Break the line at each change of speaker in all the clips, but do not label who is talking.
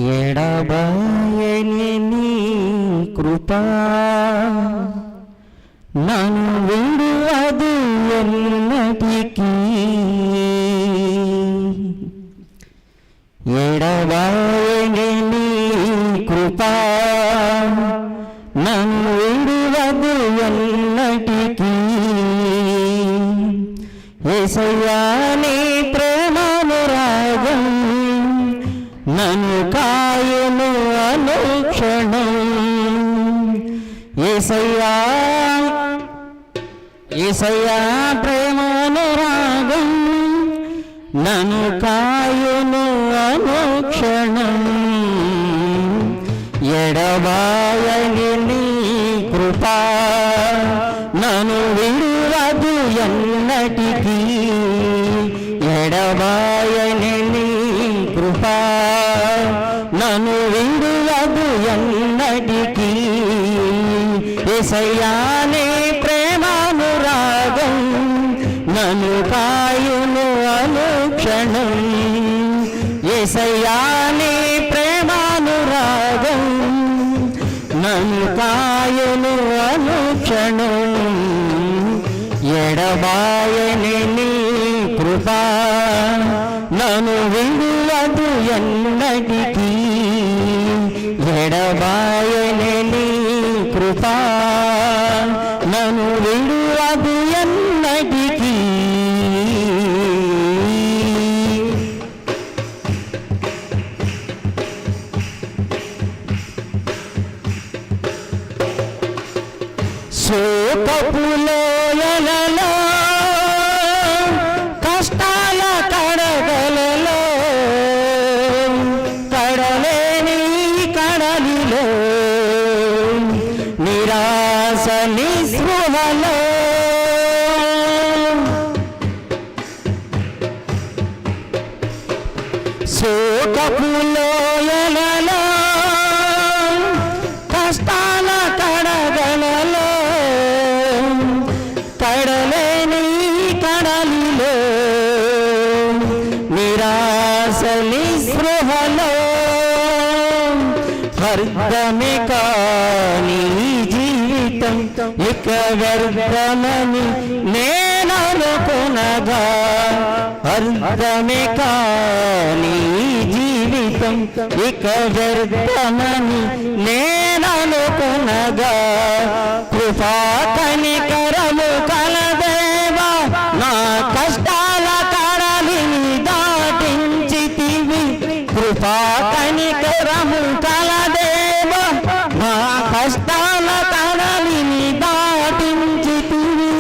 ఎడబాయని నీ కృపా నన్ను విడువదు ఎన్నటికీ. ఎడబాయని నీ కృపా నన్ను విడువదు ఎన్నటికీ. యేసయ్యా నీ ప్రేమానురాగం నన్ను కాయును అనుక్షణం. యేసయ్యా యేసయ్యా ప్రేమానురాగం నన్ను కాయును అనుక్షణం. ఎడబాయని నీ కృపా నన్ను విడువదు ఎన్నటికీ. ఎడబాయని నీ కృపా నన్ను విడువదు ఎన్నటికీ. యేసయ్యా నీ ప్రేమానురాగం నన్ను కాయును అనుక్షణం. యేసయ్యా నీ ప్రేమానురాగం నన్ను కాయును అనుక్షణం. ఎడబాయని నీ కృపా నన్ను విడువదు ఎన్నటికీ. ఎడబాయని నీ కృపా నన్ను విడువదు ఎన్నటికీ. శోకపు లోయలలో కష్టాల కడగలలో కడలేని కడలిలో నిరాశ నిస్పృహలో శోకపు లోయలలో కష్టాల కడగలలో కడలేని కడలిలో నిరాశ నిస్పృహలో వ్యర్థమే కాని జీవితం ఇక వ్యర్థమని నేననుకొనగా. అర్థమే కాని జీవితం ఇక వ్యర్థమని నేననుకొనగా. కృపా కనికరము కలదేవా నా కష్టాల కడలిని దాటించితివి. కృపా కనికరము కలదేవా నా కష్టాల కడలిని దాటించితివి.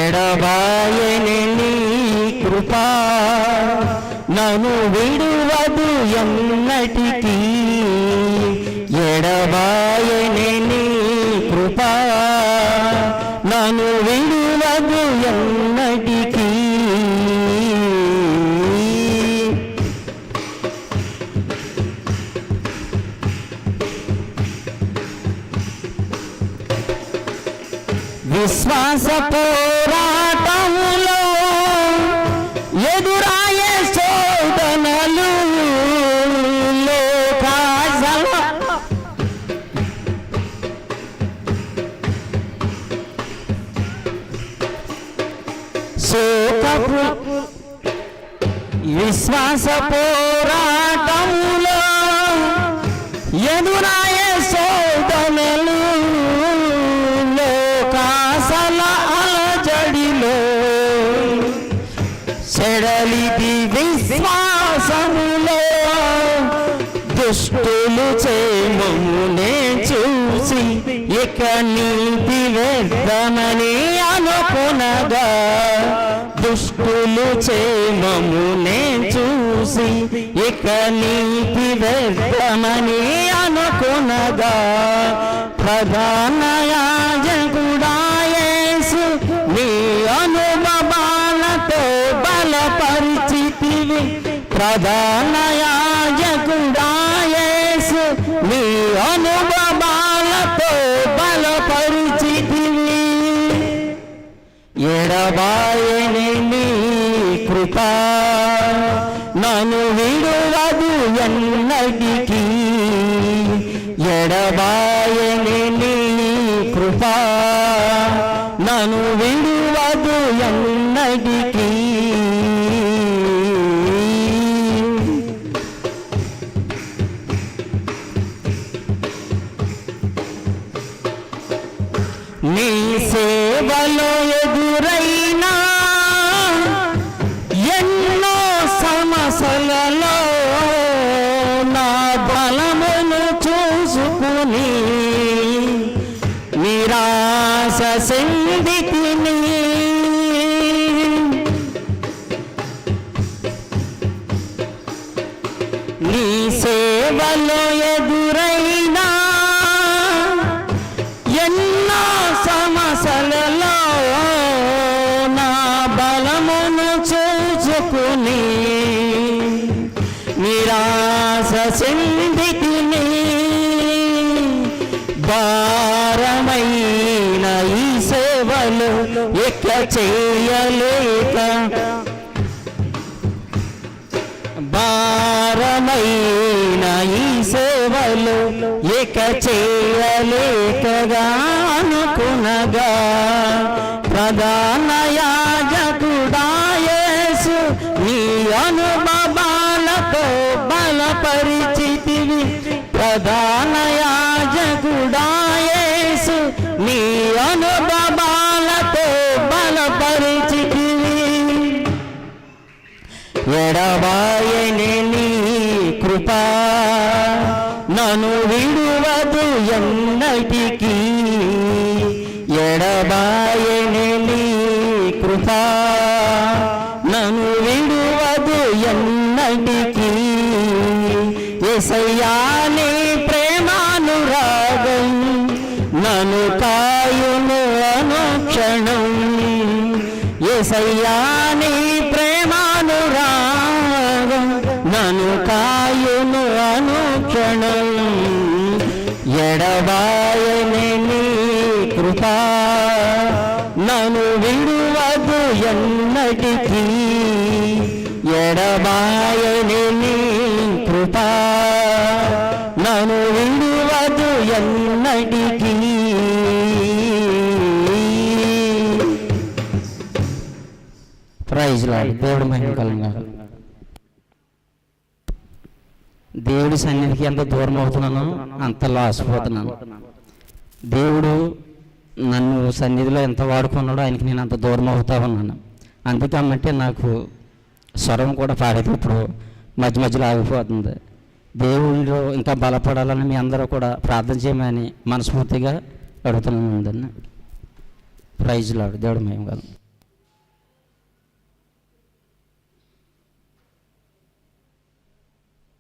ఎడబాయని నీ కృపా నన్ను విడువదు ఎన్నటికీ. ఎడబాయని నీ కృపా నన్ను విడువదు ఎన్నటికీ. విశ్వాస పోరాటములో ఎదురాయే శోధనలు లోకాసల శోకపు విశ్వాస పోరాటములో ఎదురాయే శోధనలు చెడలిది విశ్వాసములో దుష్టులు చేమమునే చూసి ఇక నీతి వ్యర్థమని అనుకొనగా. దుష్టులు చేమమునే చూసి ఇక నీతి వ్యర్థమని అనుకొనగా. ప్రధాన యాజకుడా యేసు నీ అనుభవాలతో బలపరిచితివి. ప్రధాన యాజకుడా యేసు నీ అనుభవాలతో బలపరిచితివి. ఎడబాయని నీ కృప నన్ను విడువదు ఎన్నటికీ. ఎడబాయని నీ కృప నన్ను విడువదు ఎన్నటికీ. నీ సేవలో ఎదురైనా ఎన్నో సమస్యలలో నా బలమును చూసుకుని నిరాశ చెందితిని. నీ సేవలో ఎదురైనా ఎన్నో సమస్యలలో నా బలమును చూసుకుని నిరాశ చెందితిని. భారమైన ఈ సేవలు ఇక చేయలేక, భారమైన ఈ సేవలు ఇక చేయలేకగా అనుకునగా ప్రధాన యాజకుడా యేసు నీ అనుభవాలతో బలపరిచితివి. ప్రధాన యాజకుడా యేసు నీ అనుభవాలతో బలపరిచితివి. ఎడబాయని నీ కృప నన్ను విడువదు ఎన్నటికీ. ఎడబాయని నీ కృప నన్ను విడువదు ఎన్నటికీ. యేసయ్యా నీ ప్రేమానురాగం నన్ను కాయును అనుక్షణం. యేసయ్యా నీ ప్రేమానురాగం నన్ను కాయును అనుక్షణం. ఎడబాయని నీ కృప నన్ను విడువదు ఎన్నటికీ. ఎడబాయని నీ కృప నన్ను విడువదు ఎన్నటికీ. Praise Lord. దేవుడు మహిమ కలుగుగాక. దేవుడి సన్నిధికి ఎంత దూరం అవుతున్నానో అంత లాసిపోతున్నాను. దేవుడు నన్ను సన్నిధిలో ఎంత వాడుకున్నాడో ఆయనకి నేను అంత దూరం అవుతా ఉన్నాను. అందుకమ్మంటే నాకు స్వరం కూడా పాడేటప్పుడు మధ్య మధ్యలో ఆగిపోతుంది. దేవుడిలో ఇంకా బలపడాలని మీ అందరూ కూడా ప్రార్థన చేయమని మనస్ఫూర్తిగా అడుగుతున్నాను. Praise Lord. దేవుడు మహిమ కలుగుగాక.